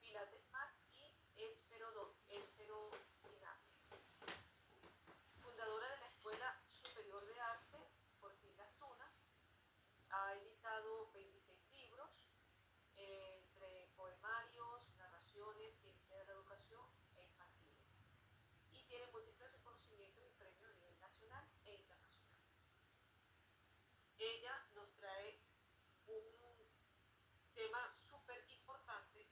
Pilates Mat y esferodinamia. Fundadora de la Escuela Superior de Arte, Fortín Las Tunas, ha editado 26 libros, entre poemarios, narraciones, ciencia de la educación e infantiles. Y tiene múltiples reconocimientos y premios a nivel nacional e internacional. Ella nos trae un tema súper importante,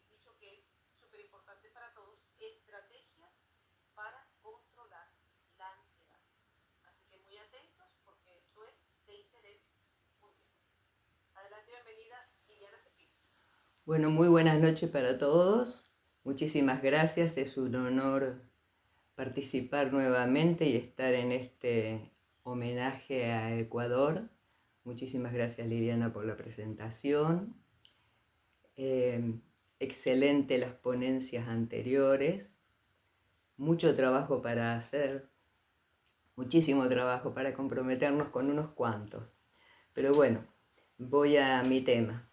dicho que es súper importante para todos, estrategias para controlar la ansiedad. Así que muy atentos porque esto es de interés mundial. Adelante, bienvenida Liliana Cepín. Bueno, muy buenas noches para todos. Muchísimas gracias, es un honor participar nuevamente y estar en este homenaje a Ecuador. Muchísimas gracias, Liliana, por la presentación. Excelente las ponencias anteriores. Mucho trabajo para hacer, muchísimo trabajo para comprometernos con unos cuantos. Pero bueno, voy a mi tema.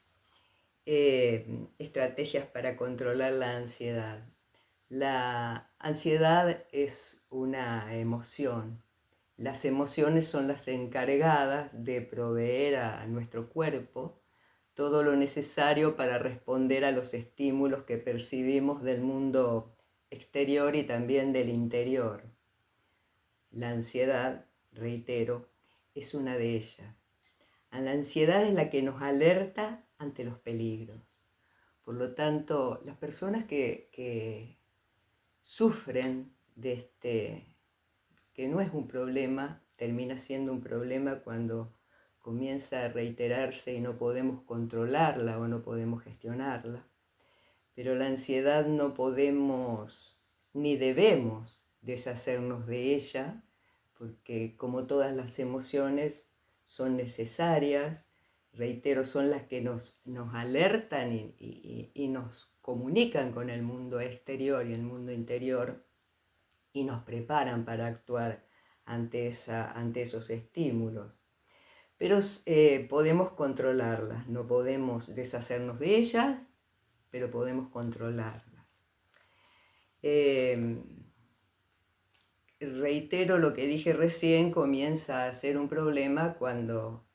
Estrategias para controlar la ansiedad. La ansiedad es una emoción. Las emociones son las encargadas de proveer a nuestro cuerpo todo lo necesario para responder a los estímulos que percibimos del mundo exterior y también del interior. La ansiedad, reitero, es una de ellas. La ansiedad es la que nos alerta ante los peligros. Por lo tanto, las personas que sufren de que no es un problema, termina siendo un problema cuando comienza a reiterarse y no podemos controlarla o no podemos gestionarla. Pero la ansiedad no podemos ni debemos deshacernos de ella, porque como todas las emociones son necesarias, reitero, son las que nos alertan y nos comunican con el mundo exterior y el mundo interior y nos preparan para actuar ante esos estímulos. Pero podemos controlarlas, no podemos deshacernos de ellas, pero podemos controlarlas. Reitero lo que dije recién, comienza a ser un problema cuando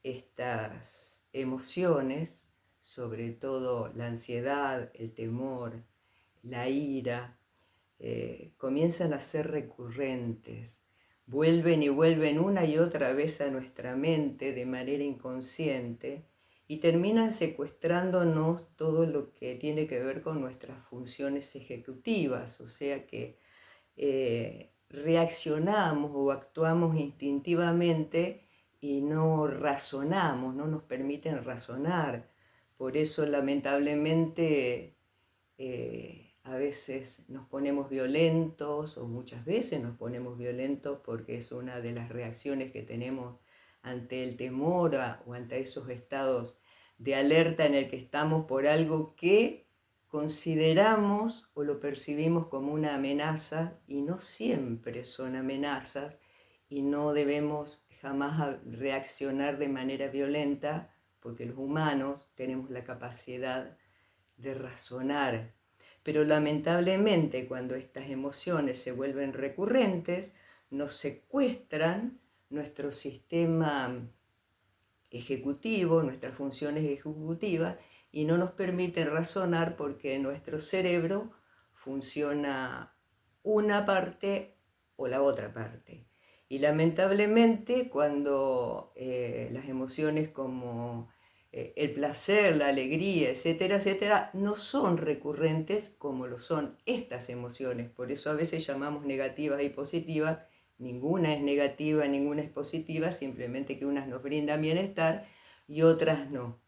estas emociones, sobre todo la ansiedad, el temor, la ira, comienzan a ser recurrentes, vuelven y vuelven una y otra vez a nuestra mente de manera inconsciente y terminan secuestrándonos todo lo que tiene que ver con nuestras funciones ejecutivas, o sea que reaccionamos o actuamos instintivamente y no razonamos, no nos permiten razonar. Por eso lamentablemente a veces nos ponemos violentos o muchas veces nos ponemos violentos porque es una de las reacciones que tenemos ante el temor o ante esos estados de alerta en el que estamos por algo que consideramos o lo percibimos como una amenaza y no siempre son amenazas y no debemos jamás reaccionar de manera violenta porque los humanos tenemos la capacidad de razonar. Pero lamentablemente cuando estas emociones se vuelven recurrentes, nos secuestran nuestro sistema ejecutivo, nuestras funciones ejecutivas, y no nos permiten razonar porque nuestro cerebro funciona una parte o la otra parte. Y lamentablemente cuando las emociones como el placer, la alegría, etcétera, etcétera, no son recurrentes como lo son estas emociones. Por eso a veces llamamos negativas y positivas. Ninguna es negativa, ninguna es positiva, simplemente que unas nos brindan bienestar y otras no.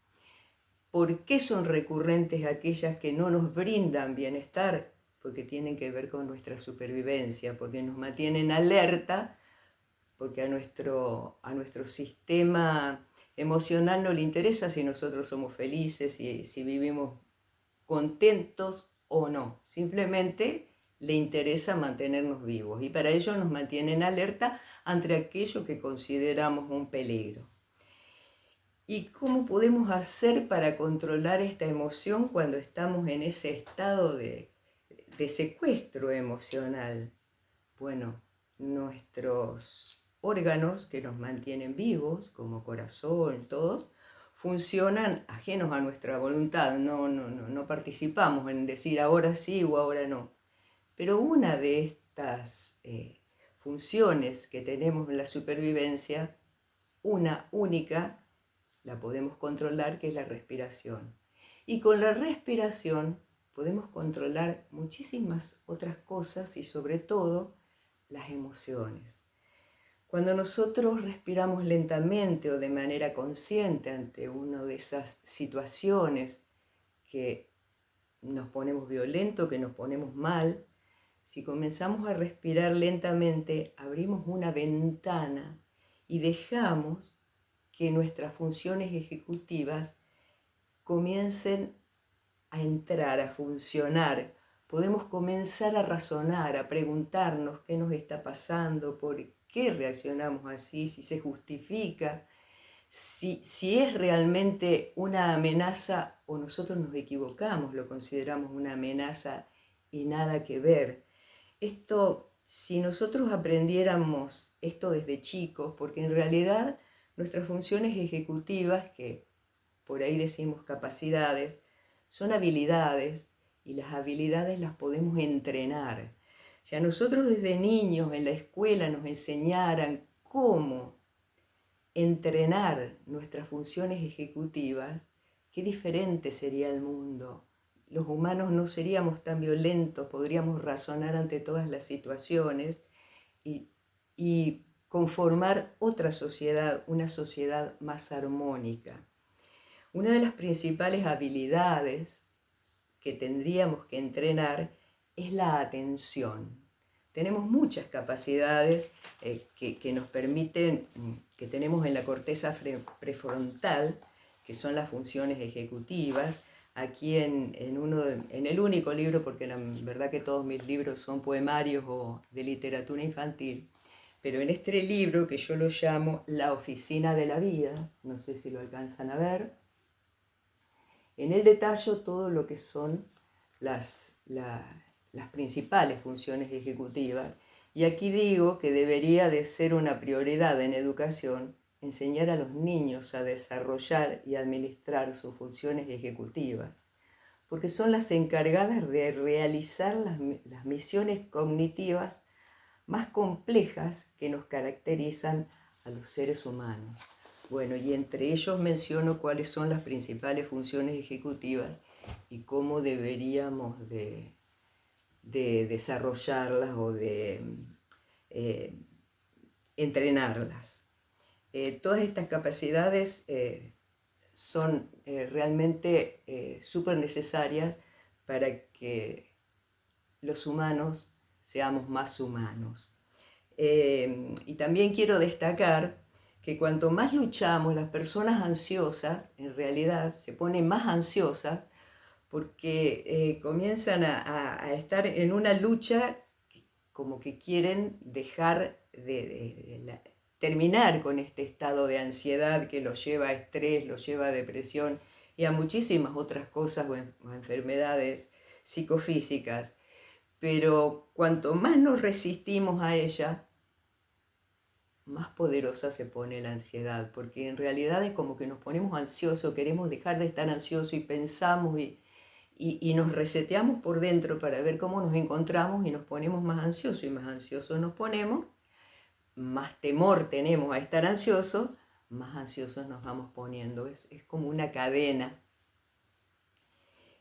¿Por qué son recurrentes aquellas que no nos brindan bienestar? Porque tienen que ver con nuestra supervivencia, porque nos mantienen alerta, porque a nuestro sistema emocional no le interesa si nosotros somos felices, si vivimos contentos o no. Simplemente le interesa mantenernos vivos y para ello nos mantienen alerta ante aquello que consideramos un peligro. ¿Y cómo podemos hacer para controlar esta emoción cuando estamos en ese estado de secuestro emocional? Bueno, nuestros órganos que nos mantienen vivos, como corazón, todos, funcionan ajenos a nuestra voluntad. No participamos en decir ahora sí o ahora no. Pero una de estas funciones que tenemos en la supervivencia, una única, la podemos controlar, que es la respiración. Y con la respiración podemos controlar muchísimas otras cosas y sobre todo las emociones. Cuando nosotros respiramos lentamente o de manera consciente ante una de esas situaciones que nos ponemos violentos, que nos ponemos mal, si comenzamos a respirar lentamente, abrimos una ventana y dejamos que nuestras funciones ejecutivas comiencen a entrar, a funcionar. Podemos comenzar a razonar, a preguntarnos qué nos está pasando, por qué reaccionamos así, si se justifica, si es realmente una amenaza o nosotros nos equivocamos, lo consideramos una amenaza y nada que ver. Esto, si nosotros aprendiéramos esto desde chicos, porque en realidad nuestras funciones ejecutivas, que por ahí decimos capacidades, son habilidades y las habilidades las podemos entrenar. Si a nosotros desde niños en la escuela nos enseñaran cómo entrenar nuestras funciones ejecutivas, qué diferente sería el mundo. Los humanos no seríamos tan violentos, podríamos razonar ante todas las situaciones y conformar otra sociedad, una sociedad más armónica. Una de las principales habilidades que tendríamos que entrenar es la atención. Tenemos muchas capacidades que nos permiten, que tenemos en la corteza prefrontal, que son las funciones ejecutivas. Aquí en el único libro, porque la verdad que todos mis libros son poemarios o de literatura infantil, pero en este libro que yo lo llamo La Oficina de la Vida, no sé si lo alcanzan a ver, en él detallo todo lo que son las principales funciones ejecutivas. Y aquí digo que debería de ser una prioridad en educación enseñar a los niños a desarrollar y administrar sus funciones ejecutivas, porque son las encargadas de realizar las misiones cognitivas más complejas que nos caracterizan a los seres humanos. Bueno, y entre ellos menciono cuáles son las principales funciones ejecutivas y cómo deberíamos de desarrollarlas o de entrenarlas. Todas estas capacidades son realmente súper necesarias para que los humanos seamos más humanos. Y también quiero destacar que cuanto más luchamos, las personas ansiosas en realidad se ponen más ansiosas porque comienzan a estar en una lucha como que quieren dejar terminar con este estado de ansiedad que los lleva a estrés, los lleva a depresión y a muchísimas otras cosas o enfermedades psicofísicas. Pero cuanto más nos resistimos a ella, más poderosa se pone la ansiedad, porque en realidad es como que nos ponemos ansiosos, queremos dejar de estar ansiosos y pensamos y nos reseteamos por dentro para ver cómo nos encontramos y nos ponemos más ansiosos y más ansiosos nos ponemos, más temor tenemos a estar ansiosos, más ansiosos nos vamos poniendo. Es como una cadena.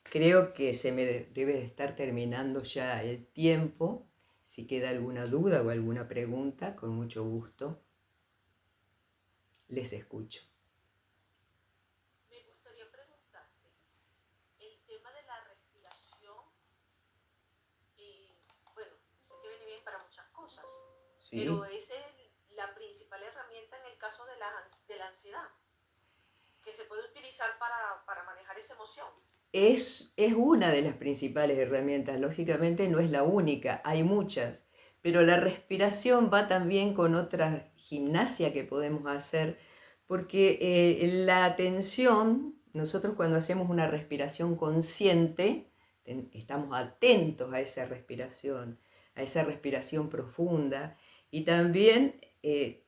Creo que se me debe de estar terminando ya el tiempo. Si queda alguna duda o alguna pregunta, con mucho gusto les escucho. Me gustaría preguntarte, el tema de la respiración, bueno, sé que viene bien para muchas cosas, ¿Sí? pero esa es la principal herramienta en el caso de la ansiedad, que se puede utilizar para manejar esa emoción. Es una de las principales herramientas, lógicamente no es la única, hay muchas, pero la respiración va también con otra gimnasia que podemos hacer porque la atención, nosotros cuando hacemos una respiración consciente, estamos atentos a esa respiración profunda, y también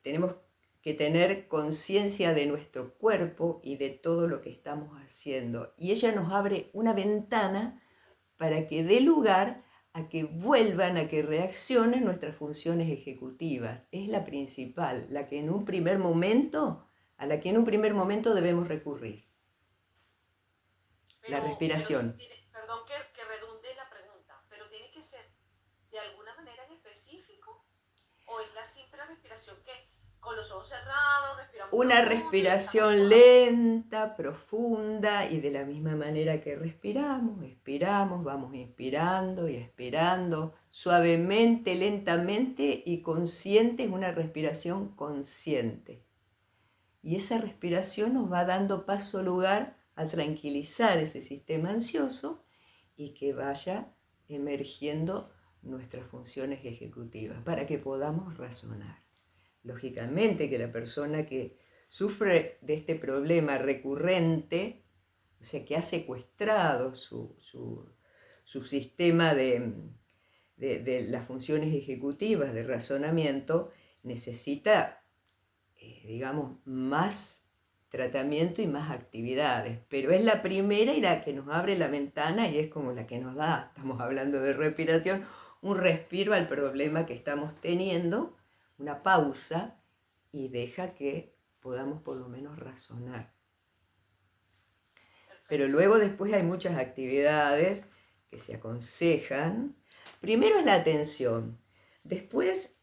tenemos que tener conciencia de nuestro cuerpo y de todo lo que estamos haciendo. Y ella nos abre una ventana para que dé lugar a que vuelvan, a que reaccionen nuestras funciones ejecutivas. Es la principal, la que en un primer momento, a la que en un primer momento debemos recurrir. La respiración. Perdón que redunde la pregunta, pero tiene que ser de alguna manera en específico, o es la simple respiración que con los ojos cerrados respiramos una respiración lenta, profunda, y de la misma manera que respiramos, expiramos, vamos inspirando y expirando, suavemente, lentamente y consciente, es una respiración consciente. Y esa respiración nos va dando paso lugar a tranquilizar ese sistema ansioso y que vaya emergiendo nuestras funciones ejecutivas para que podamos razonar. Lógicamente que la persona que sufre de este problema recurrente, o sea, que ha secuestrado su sistema de las funciones ejecutivas de razonamiento, necesita, digamos, más tratamiento y más actividades, pero es la primera y la que nos abre la ventana y es como la que nos da, estamos hablando de respiración, un respiro al problema que estamos teniendo, una pausa, y deja que podamos por lo menos razonar. Pero luego después hay muchas actividades que se aconsejan. Primero es la atención, después,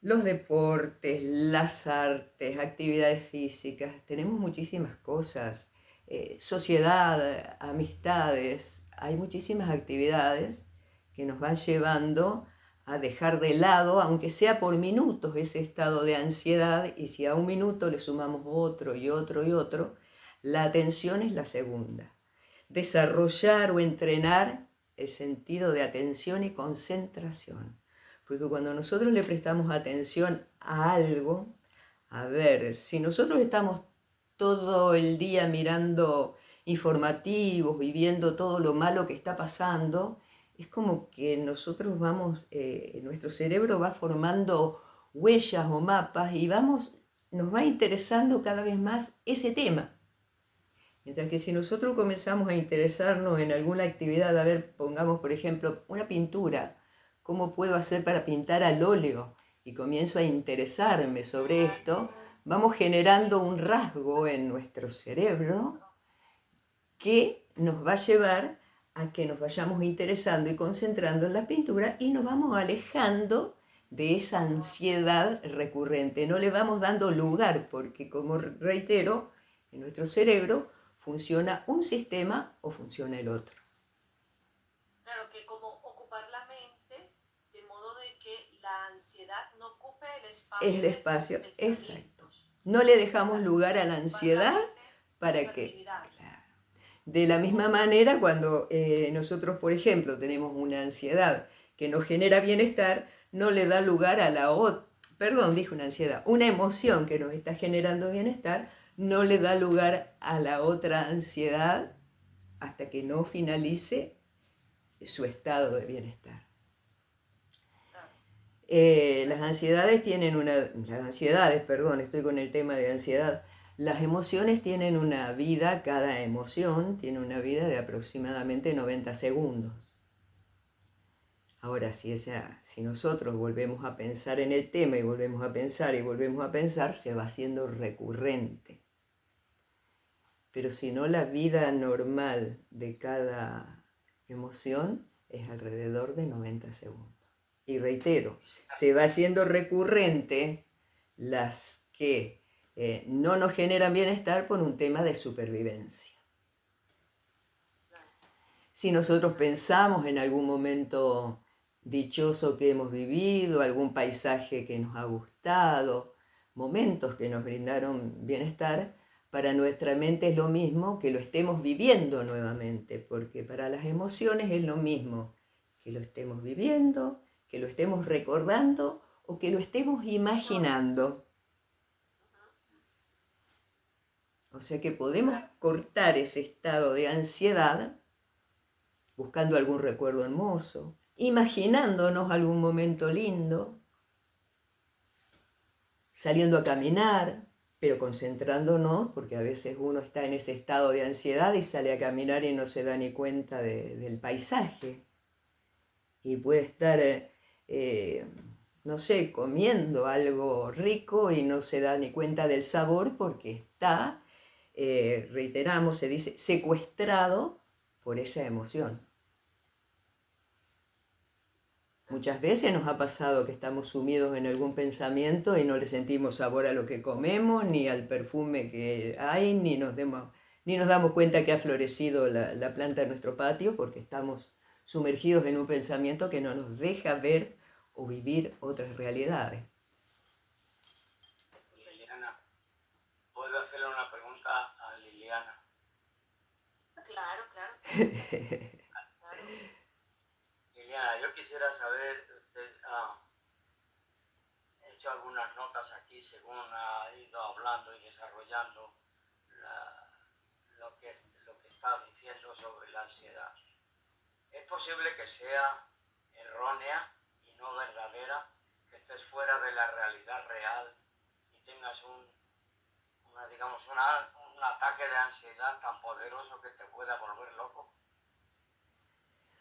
los deportes, las artes, actividades físicas, tenemos muchísimas cosas, sociedad, amistades, hay muchísimas actividades que nos van llevando a dejar de lado, aunque sea por minutos, ese estado de ansiedad, y si a un minuto le sumamos otro y otro y otro, la atención es la segunda. Desarrollar o entrenar el sentido de atención y concentración. Porque cuando nosotros le prestamos atención a algo, a ver, si nosotros estamos todo el día mirando informativos y viendo todo lo malo que está pasando, es como que nosotros vamos, nuestro cerebro va formando huellas o mapas y nos va interesando cada vez más ese tema. Mientras que si nosotros comenzamos a interesarnos en alguna actividad, a ver, pongamos por ejemplo una pintura, ¿cómo puedo hacer para pintar al óleo? Y comienzo a interesarme sobre esto, vamos generando un rasgo en nuestro cerebro que nos va a llevar a que nos vayamos interesando y concentrando en la pintura y nos vamos alejando de esa ansiedad recurrente. No le vamos dando lugar porque, como reitero, en nuestro cerebro funciona un sistema o funciona el otro. Claro, que como ocupar la mente de modo de que la ansiedad no ocupe el espacio. Exacto. No le dejamos lugar a la ansiedad para que... De la misma manera, cuando nosotros, por ejemplo, tenemos una ansiedad que nos genera bienestar, no le da lugar a la otra, una emoción que nos está generando bienestar, no le da lugar a la otra ansiedad hasta que no finalice su estado de bienestar. Las ansiedades, estoy con el tema de ansiedad. Las emociones tienen una vida, cada emoción tiene una vida de aproximadamente 90 segundos. Ahora, si nosotros volvemos a pensar en el tema y volvemos a pensar y volvemos a pensar, se va haciendo recurrente. Pero si no, la vida normal de cada emoción es alrededor de 90 segundos. Y reitero, se va haciendo recurrente las que no nos generan bienestar por un tema de supervivencia. Si nosotros pensamos en algún momento dichoso que hemos vivido, algún paisaje que nos ha gustado, momentos que nos brindaron bienestar, para nuestra mente es lo mismo que lo estemos viviendo nuevamente, porque para las emociones es lo mismo que lo estemos viviendo, que lo estemos recordando o que lo estemos imaginando. O sea que podemos cortar ese estado de ansiedad buscando algún recuerdo hermoso, imaginándonos algún momento lindo, saliendo a caminar, pero concentrándonos, porque a veces uno está en ese estado de ansiedad y sale a caminar y no se da ni cuenta del paisaje. Y puede estar, no sé, comiendo algo rico y no se da ni cuenta del sabor porque está, reiteramos, se dice, secuestrado por esa emoción. Muchas veces nos ha pasado que estamos sumidos en algún pensamiento y no le sentimos sabor a lo que comemos, ni al perfume que hay, ni nos damos cuenta que ha florecido la planta de nuestro patio porque estamos sumergidos en un pensamiento que no nos deja ver o vivir otras realidades. Liliana, ¿puedo hacerle una pregunta a Liliana? Claro, claro. Liliana, yo quisiera saber, usted ha hecho algunas notas aquí según ha ido hablando y desarrollando lo que está diciendo sobre la ansiedad. ¿Es posible que sea errónea y no verdadera, que estés fuera de la realidad real y tengas un ataque de ansiedad tan poderoso que te pueda volver loco?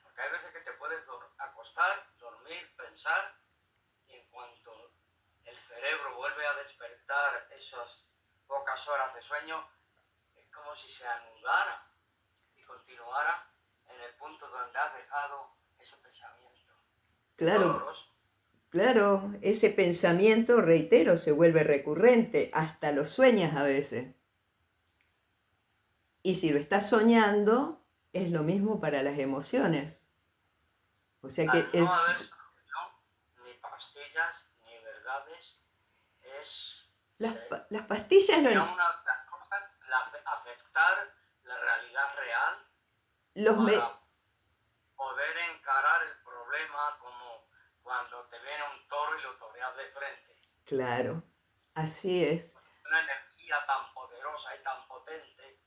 Porque hay veces que te puedes acostar, dormir, pensar, y en cuanto el cerebro vuelve a despertar esas pocas horas de sueño, es como si se anudara y continuara en el punto donde has dejado ese pensamiento. Claro, claro, ese pensamiento, reitero, se vuelve recurrente, hasta lo sueñas a veces. Y si lo estás soñando, es lo mismo para las emociones. O sea que no haber solución, ni pastillas, ni verdades, es las pastillas una de las cosas, aceptar la realidad real para poder encarar el problema como cuando te viene un toro y lo toreas de frente. Claro, así es. Una energía tan poderosa y tan potente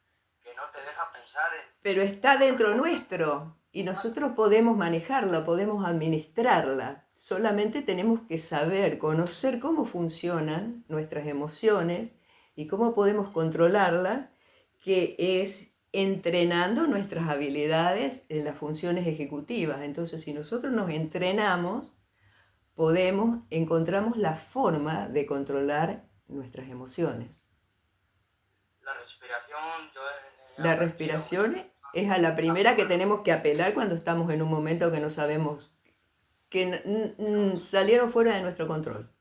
que no te deja pensar en... Pero está dentro nuestro y nosotros podemos manejarla, podemos administrarla. Solamente tenemos que saber, conocer cómo funcionan nuestras emociones y cómo podemos controlarlas, que es entrenando nuestras habilidades en las funciones ejecutivas. Entonces, si nosotros nos entrenamos, encontramos la forma de controlar nuestras emociones. La respiración, La respiración es a la primera que tenemos que apelar cuando estamos en un momento que no sabemos, que salieron fuera de nuestro control.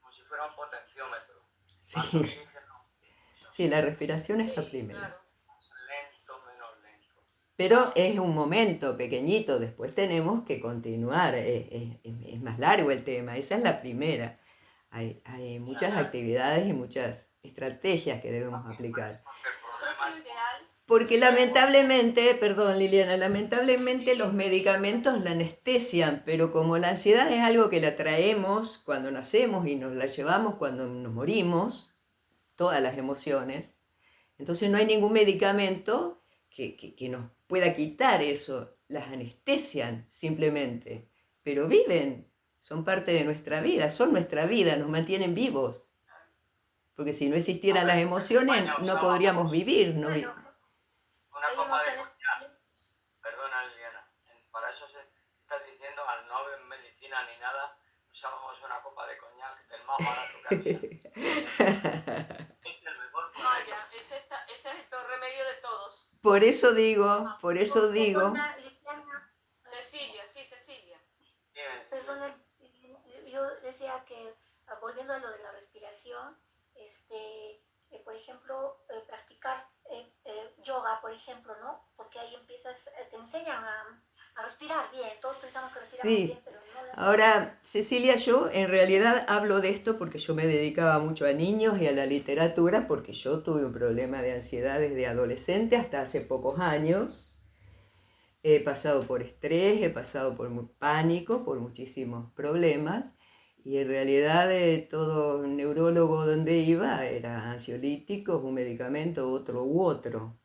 Como si fuera un potenciómetro. Sí, sí, la respiración es la primera. Claro. Lento, menos lento. Pero es un momento pequeñito, después tenemos que continuar, es más largo el tema, esa es la primera. Hay muchas actividades y muchas estrategias que debemos aplicar. Otro ideal. Porque lamentablemente, perdón Liliana, lamentablemente los medicamentos la anestesian, pero como la ansiedad es algo que la traemos cuando nacemos y nos la llevamos cuando nos morimos, todas las emociones, entonces no hay ningún medicamento que nos pueda quitar eso, las anestesian simplemente, pero viven, son parte de nuestra vida, son nuestra vida, nos mantienen vivos. Porque si no existieran las emociones no podríamos vivir, ¿no? Una copa de coñac. Perdona, Liliana. Para eso se está diciendo, al no haber medicina ni nada, usamos una copa de coñac del más barato que había. Es el mejor Vaya, ese es el peor remedio de todos. Por eso digo. Cecilia, sí, Cecilia. Perdona, yo decía que, volviendo a lo de la respiración, por ejemplo, practicar yoga, por ejemplo, ¿no? Porque ahí empiezas, te enseñan a respirar bien. Todos pensamos que respiramos bien, pero no lo Ahora, Cecilia, yo en realidad hablo de esto porque yo me dedicaba mucho a niños y a la literatura, porque yo tuve un problema de ansiedad desde adolescente hasta hace pocos años. He pasado por estrés, he pasado por pánico, por muchísimos problemas. Y en realidad todo neurólogo donde iba era ansiolíticos, un medicamento, otro u otro.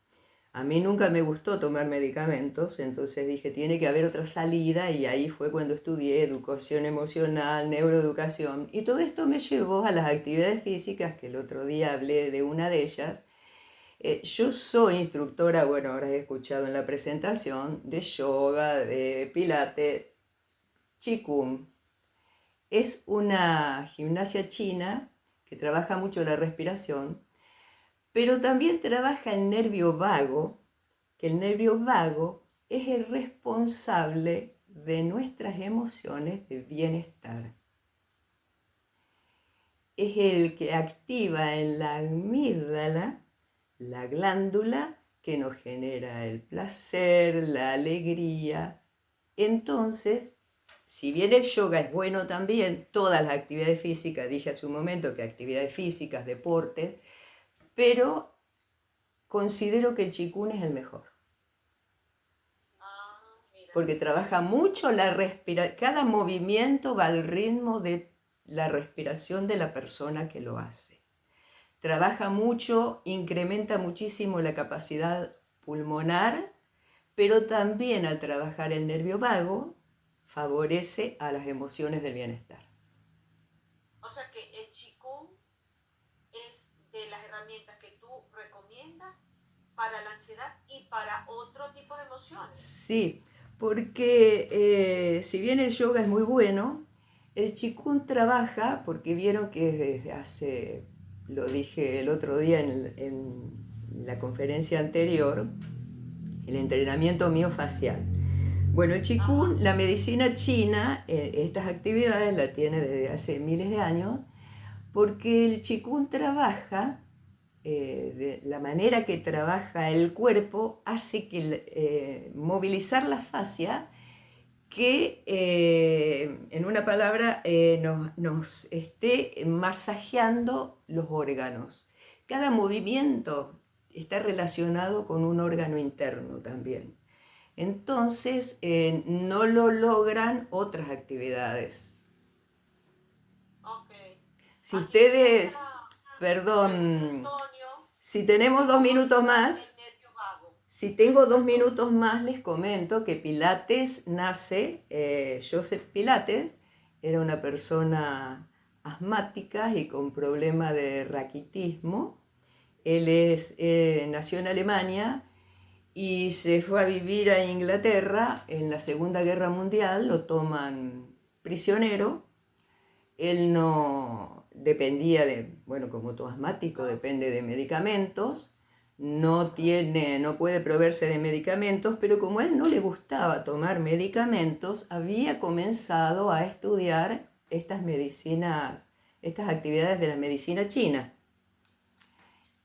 A mí nunca me gustó tomar medicamentos, entonces dije, tiene que haber otra salida y ahí fue cuando estudié educación emocional, neuroeducación y todo esto me llevó a las actividades físicas, que el otro día hablé de una de ellas. Yo soy instructora, bueno, habrás escuchado en la presentación, de yoga, de pilates, qigong. Es una gimnasia china que trabaja mucho la respiración, pero también trabaja el nervio vago, que el nervio vago es el responsable de nuestras emociones de bienestar. Es el que activa en la amígdala la glándula que nos genera el placer, la alegría. Entonces, si bien el yoga es bueno también, todas las actividades físicas, dije hace un momento que actividades físicas, deportes, pero considero que el Qigong es el mejor. Mira. Porque trabaja mucho la respiración, cada movimiento va al ritmo de la respiración de la persona que lo hace. Trabaja mucho, incrementa muchísimo la capacidad pulmonar, pero también al trabajar el nervio vago, favorece a las emociones del bienestar. O sea que el Qigong es de las herramientas que tú recomiendas para la ansiedad y para otro tipo de emociones. Sí, porque si bien el yoga es muy bueno, el Qigong trabaja, porque vieron que desde hace, lo dije el otro día en la conferencia anterior, el entrenamiento miofacial. Bueno, el Qigong, la medicina china, estas actividades la tiene desde hace miles de años, porque el Qigong trabaja, de la manera que trabaja el cuerpo, hace que movilizar la fascia, que en una palabra nos esté masajeando los órganos. Cada movimiento está relacionado con un órgano interno también. Entonces, no lo logran otras actividades. Okay. Si ustedes, perdón, Antonio, si tenemos 2 minutos más, el nervio vago. si tengo 2 minutos más, les comento que Pilates nace, Joseph Pilates era una persona asmática y con problema de raquitismo. Él nació en Alemania y se fue a vivir a Inglaterra en la Segunda Guerra Mundial, lo toman prisionero. Él no dependía bueno, como todo asmático, depende de medicamentos, no puede proveerse de medicamentos, pero como a él no le gustaba tomar medicamentos, había comenzado a estudiar estas medicinas, estas actividades de la medicina china.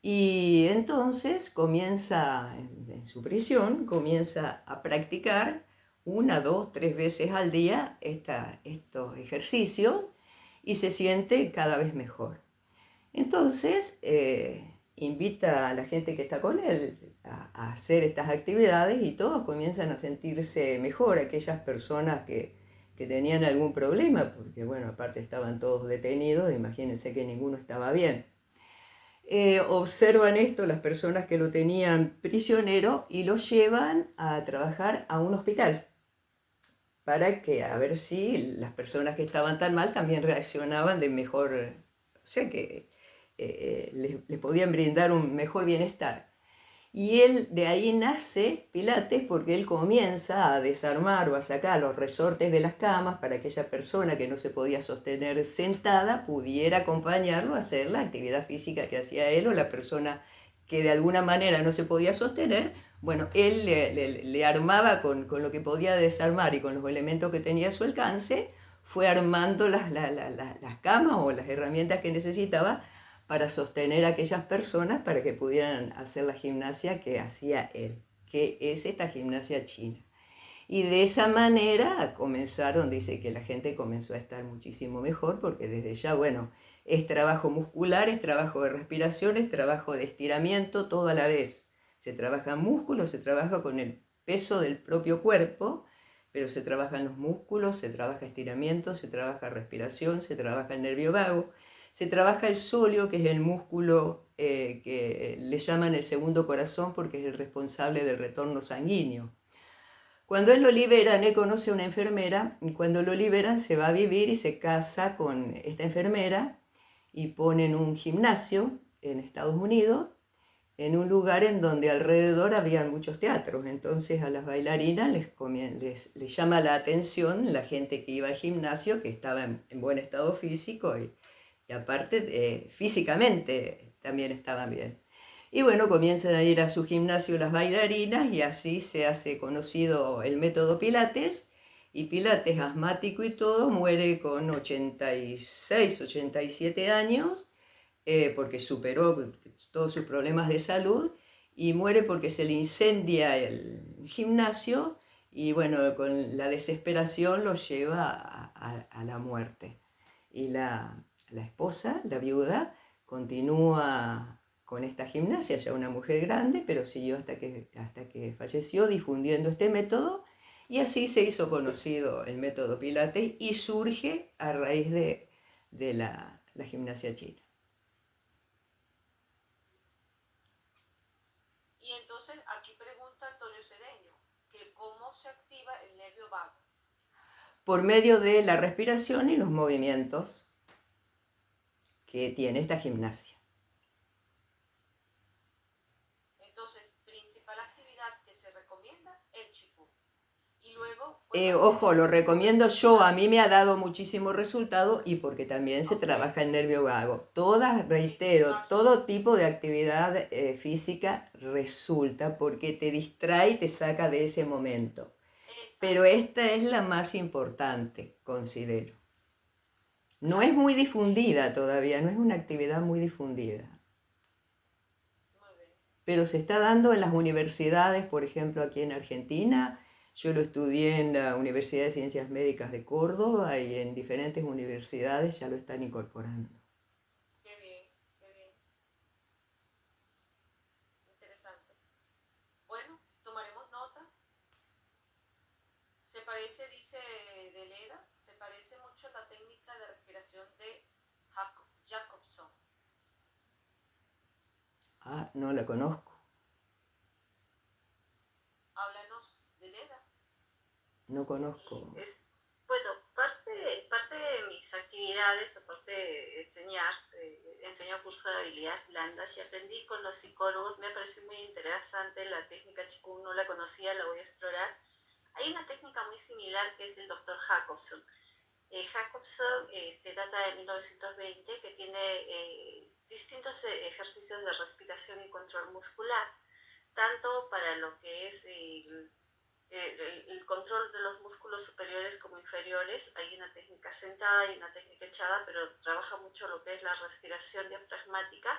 Y entonces comienza, en su prisión, comienza a practicar 1, 2, 3 veces al día estos ejercicios y se siente cada vez mejor. Entonces invita a la gente que está con él a hacer estas actividades y todos comienzan a sentirse mejor, aquellas personas que tenían algún problema, porque bueno, aparte estaban todos detenidos, imagínense que ninguno estaba bien. Observan esto las personas que lo tenían prisionero y lo llevan a trabajar a un hospital para que a ver si las personas que estaban tan mal también reaccionaban de mejor, o sea que les podían brindar un mejor bienestar. Y él, de ahí nace Pilates, porque él comienza a desarmar o a sacar los resortes de las camas para que aquella persona que no se podía sostener sentada pudiera acompañarlo a hacer la actividad física que hacía él, o la persona que de alguna manera no se podía sostener. Bueno, él le armaba con lo que podía desarmar y con los elementos que tenía a su alcance, fue armando las camas o las herramientas que necesitaba para sostener a aquellas personas para que pudieran hacer la gimnasia que hacía él, que es esta gimnasia china. Y de esa manera comenzaron, dice que la gente comenzó a estar muchísimo mejor, porque desde ya, bueno, es trabajo muscular, es trabajo de respiración, es trabajo de estiramiento, todo a la vez. Se trabaja músculo, se trabaja con el peso del propio cuerpo, pero se trabajan los músculos, se trabaja estiramiento, se trabaja respiración, se trabaja el nervio vago, se trabaja el sóleo, que es el músculo que le llaman el segundo corazón porque es el responsable del retorno sanguíneo. Cuando él lo liberan, él conoce a una enfermera y cuando lo liberan se va a vivir y se casa con esta enfermera y ponen un gimnasio en Estados Unidos, en un lugar en donde alrededor había muchos teatros. Entonces a las bailarinas les llama la atención la gente que iba al gimnasio, que estaba en buen estado físico y aparte físicamente también estaban bien. Y bueno, comienzan a ir a su gimnasio las bailarinas y así se hace conocido el método Pilates. Y Pilates, asmático y todo, muere con 86, 87 años porque superó todos sus problemas de salud y muere porque se le incendia el gimnasio y bueno, con la desesperación lo lleva a la muerte. Y la esposa, la viuda, continúa con esta gimnasia, ya una mujer grande, pero siguió hasta que falleció difundiendo este método y así se hizo conocido el método Pilates y surge a raíz de la gimnasia china. Y entonces aquí pregunta Antonio Cedeño, que cómo se activa el nervio vago. Por medio de la respiración y los movimientos que tiene esta gimnasia. Entonces, principal actividad que se recomienda, el Qigong. Y luego... Ojo, lo recomiendo yo, a mí me ha dado muchísimo resultado y porque también se trabaja el nervio vago. Todas, reitero, todo tipo de actividad física resulta porque te distrae y te saca de ese momento. Pero esta es la más importante, considero. No es muy difundida todavía, no es una actividad muy difundida. Pero se está dando en las universidades, por ejemplo, aquí en Argentina. Yo lo estudié en la Universidad de Ciencias Médicas de Córdoba y en diferentes universidades ya lo están incorporando. Qué bien, qué bien. Interesante. Bueno, tomaremos nota. Se parece, dice Deleda, se parece mucho a la técnica de respiración de Jacobson. Ah, no la conozco. Háblanos, Deleda. No conozco. Bueno, parte de mis actividades, aparte de enseñar, enseño curso de habilidades blandas y aprendí con los psicólogos. Me pareció muy interesante la técnica Qigong, no la conocía, la voy a explorar. Hay una técnica muy similar que es el Dr. Jacobson. Jacobson data de 1920, que tiene distintos ejercicios de respiración y control muscular, tanto para lo que es el control de los músculos superiores como inferiores. Hay una técnica sentada y una técnica echada, pero trabaja mucho lo que es la respiración diafragmática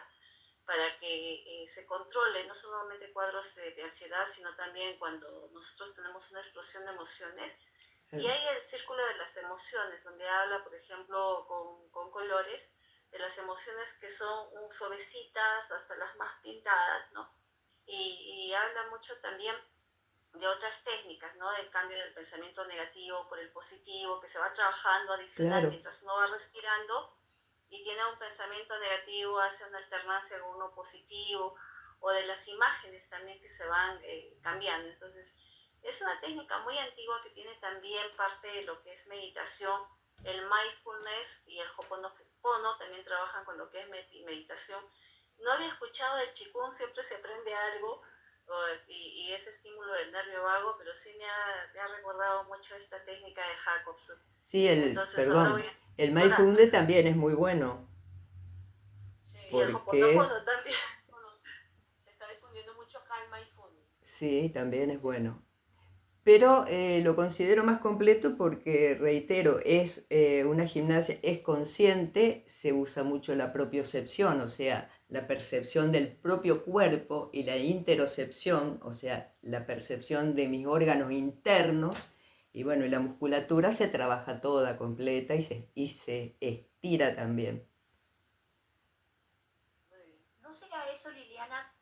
para que se controle no solamente cuadros de ansiedad, sino también cuando nosotros tenemos una explosión de emociones. Y hay el círculo de las emociones, donde habla, por ejemplo, con colores, de las emociones que son suavecitas hasta las más pintadas, ¿no? Y habla mucho también de otras técnicas, ¿no? Del cambio del pensamiento negativo por el positivo, que se va trabajando adicional. Claro. Mientras uno va respirando y tiene un pensamiento negativo, hace una alternancia con uno positivo, o de las imágenes también que se van cambiando. Entonces, es una técnica muy antigua que tiene también parte de lo que es meditación. El mindfulness y el Ho'oponopono también trabajan con lo que es meditación. No había escuchado del Qigong, siempre se aprende algo, y ese estímulo del nervio vago, pero sí me ha recordado mucho esta técnica de Jacobson. Sí, el mindfulness también es muy bueno. Sí, y el Ho'oponopono también. Se está difundiendo mucho acá el mindfulness. Sí, también es bueno. Pero lo considero más completo porque, reitero, es una gimnasia, es consciente, se usa mucho la propiocepción, o sea, la percepción del propio cuerpo, y la interocepción, o sea, la percepción de mis órganos internos, y bueno, y la musculatura se trabaja toda completa y se estira también. ¿No será eso, Liliana,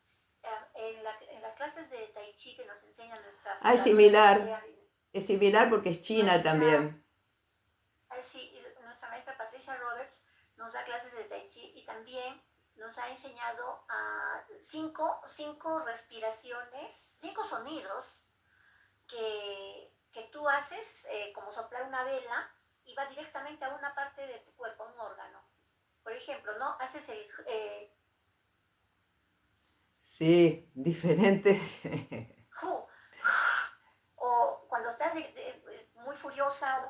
en las clases de Tai Chi que nos enseñan nuestra... Ah, es similar. Es similar porque es China también. Sí, nuestra maestra Patricia Roberts nos da clases de Tai Chi y también nos ha enseñado a cinco respiraciones, 5 sonidos que tú haces, como soplar una vela, y va directamente a una parte de tu cuerpo, a un órgano. Por ejemplo, ¿no? Haces el... Sí, diferente. o cuando estás muy furiosa,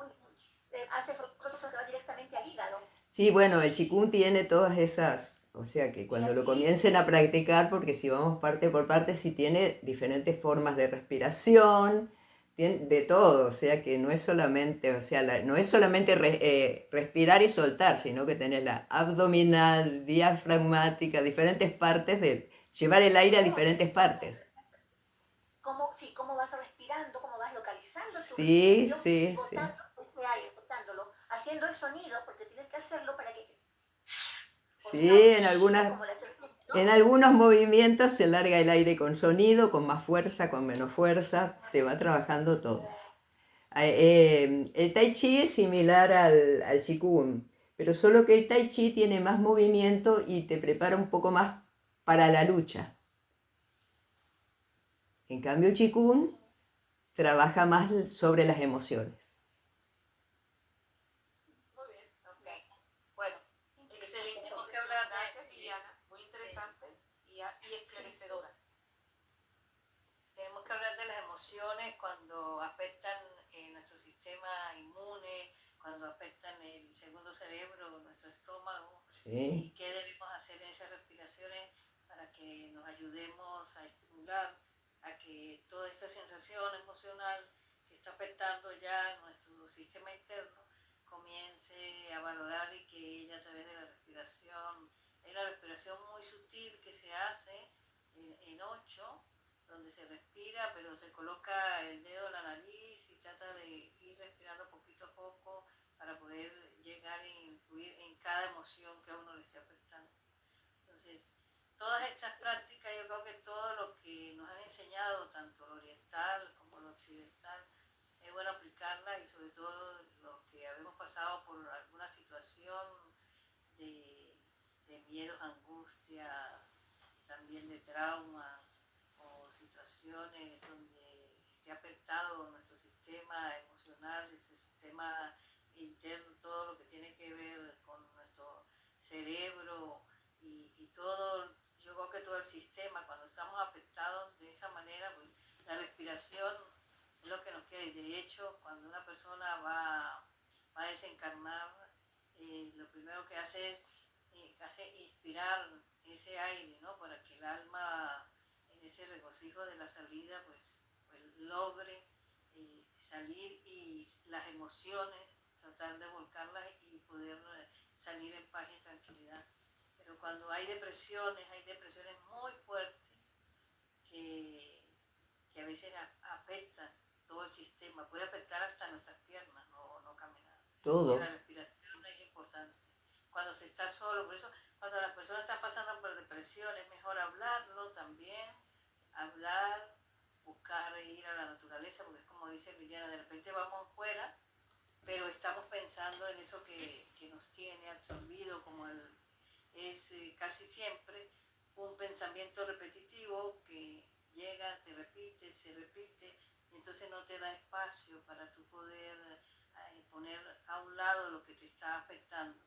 haces otro que va directamente al hígado. Sí, bueno, el Qigong tiene todas esas, o sea que Y cuando lo así, comiencen a practicar, porque si vamos parte por parte, sí tiene diferentes formas de respiración, tiene de todo, o sea que no es solamente, o sea, no es solamente respirar y soltar, sino que tenés la abdominal, diafragmática, diferentes partes de llevar el aire a diferentes partes. cómo vas respirando, cómo vas localizando tu Sí, respiración sí, y sí. botando ese aire, botándolo, haciendo el sonido, porque tienes que hacerlo para que, o si Sí, no, en o algunas, como la en ¿no? algunos movimientos se larga el aire con sonido, con más fuerza, con menos fuerza, se va trabajando todo. El Tai Chi es similar al Qigong, pero solo que el Tai Chi tiene más movimiento y te prepara un poco más para la lucha. En cambio, el Qigong trabaja más sobre las emociones. Muy bien. Ok. Bueno, excelente. Tenemos que hablar de... Gracias, Liliana. Muy interesante y esclarecedora. Tenemos que hablar de las emociones cuando afectan nuestro sistema inmune, cuando afectan el segundo cerebro, nuestro estómago, Sí. y qué debemos hacer en esas respiraciones para que nos ayudemos a estimular a que toda esa sensación emocional que está afectando ya nuestro sistema interno comience a valorar y que ella a través de la respiración, hay una respiración muy sutil que se hace en 8, donde se respira, pero se coloca el dedo en la nariz y trata de ir respirando poquito a poco para poder llegar e influir en cada emoción que a uno le esté afectando. Entonces, todas estas prácticas, yo creo que todo lo que nos han enseñado, tanto lo oriental como lo occidental, es bueno aplicarla, y sobre todo los que habemos pasado por alguna situación de miedos, angustias, también de traumas o situaciones donde esté afectado nuestro sistema emocional, nuestro sistema interno, todo lo que tiene que ver con nuestro cerebro y todo, yo creo que todo el sistema, cuando estamos afectados de esa manera, pues la respiración es lo que nos queda. Y de hecho, cuando una persona va a desencarnar, lo primero que hace es inspirar ese aire, ¿no? Para que el alma, en ese regocijo de la salida, pues logre salir, y las emociones, tratar de volcarlas y poder salir en paz y tranquilidad. Pero cuando hay depresiones muy fuertes que a veces afectan todo el sistema, puede afectar hasta nuestras piernas, no caminar. Todo. La respiración es importante. Cuando se está solo, por eso cuando las personas están pasando por depresión es mejor hablarlo también, hablar, buscar ir a la naturaleza, porque es como dice Liliana, de repente vamos fuera, pero estamos pensando en eso que nos tiene absorbido, como es casi siempre un pensamiento repetitivo que llega, te repite, se repite, y entonces no te da espacio para tú poder poner a un lado lo que te está afectando.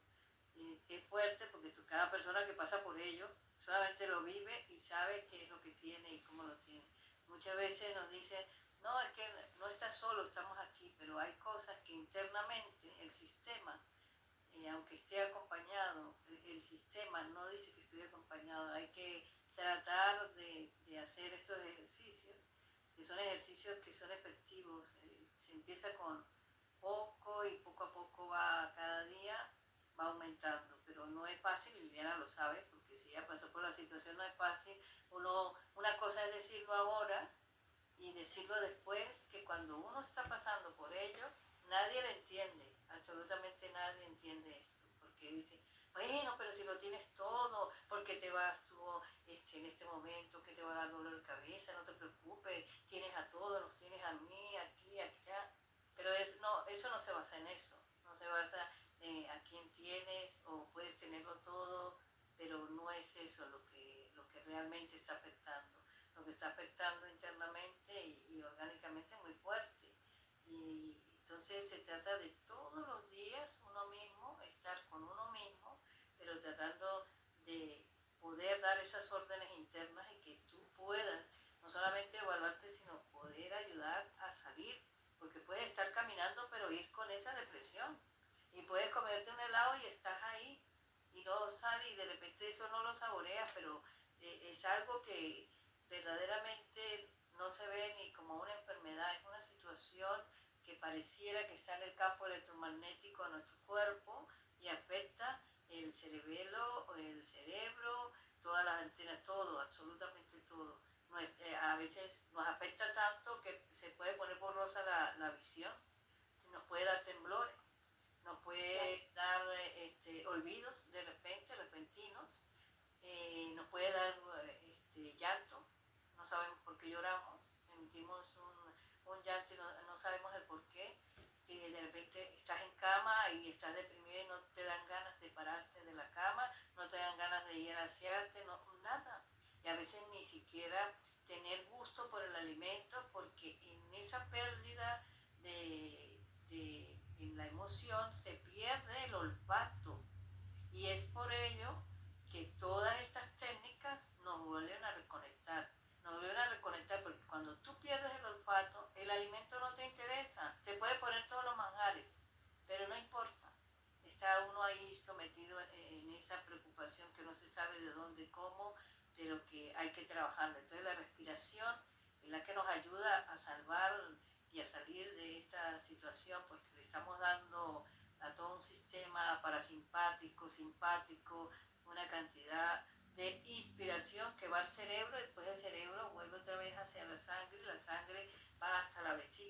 Es fuerte porque cada persona que pasa por ello solamente lo vive y sabe qué es lo que tiene y cómo lo tiene. Muchas veces nos dicen, no, es que no estás solo, estamos aquí, pero hay cosas que internamente el sistema, aunque esté acompañado, el sistema no dice que estoy acompañado. Hay que tratar de hacer estos ejercicios, que son ejercicios que son efectivos. Se empieza con poco y poco a poco va, cada día va aumentando, pero no es fácil, Liliana lo sabe, porque si ella pasó por la situación no es fácil. Una cosa es decirlo ahora y decirlo después, que cuando uno está pasando por ello, nadie le entiende, absolutamente nadie entiende esto, porque dice, Bueno, pero si lo tienes todo, ¿por qué te vas tú en este momento que te va a dar dolor de cabeza? No te preocupes, tienes a todos, los tienes a mí, aquí, allá. Pero no, eso no se basa en eso, no se basa en a quién tienes o puedes tenerlo todo, pero no es eso lo que realmente está afectando. Lo que está afectando internamente y orgánicamente muy fuerte. Y entonces se trata de todos los días uno mismo, estar con uno mismo, pero tratando de poder dar esas órdenes internas y que tú puedas no solamente evaluarte, sino poder ayudar a salir, porque puedes estar caminando pero ir con esa depresión y puedes comerte un helado y estás ahí y no sale y de repente eso no lo saboreas, pero es algo que verdaderamente no se ve ni como una enfermedad, es una situación que pareciera que está en el campo electromagnético a nuestro cuerpo y afecta el cerebro, todas las antenas, todo, absolutamente todo. A veces nos afecta tanto que se puede poner borrosa la visión, nos puede dar temblores, nos puede dar olvidos de repente, repentinos, nos puede dar llanto, no sabemos por qué lloramos, emitimos un llanto y no sabemos el por qué, y de repente estás en cama y estás deprimido y no te dan ganas de pararte de la cama, no te dan ganas de ir a asearte, no, nada. Y a veces ni siquiera tener gusto por el alimento, porque en esa pérdida en la emoción se pierde el olfato. Y es por ello que todas estas técnicas nos vuelven a reconectar. Nos vuelven a reconectar porque cuando tú pierdes el olfato, el alimento no te interesa. Te puede poner todos los manjares, pero no importa. Está uno ahí sometido en esa preocupación que no se sabe de dónde, cómo, pero que hay que trabajarla. Entonces la respiración es la que nos ayuda a salvar y a salir de esta situación porque le estamos dando a todo un sistema parasimpático, simpático, una cantidad de inspiración que va al cerebro, después el cerebro vuelve otra vez hacia la sangre va hasta la vesícula.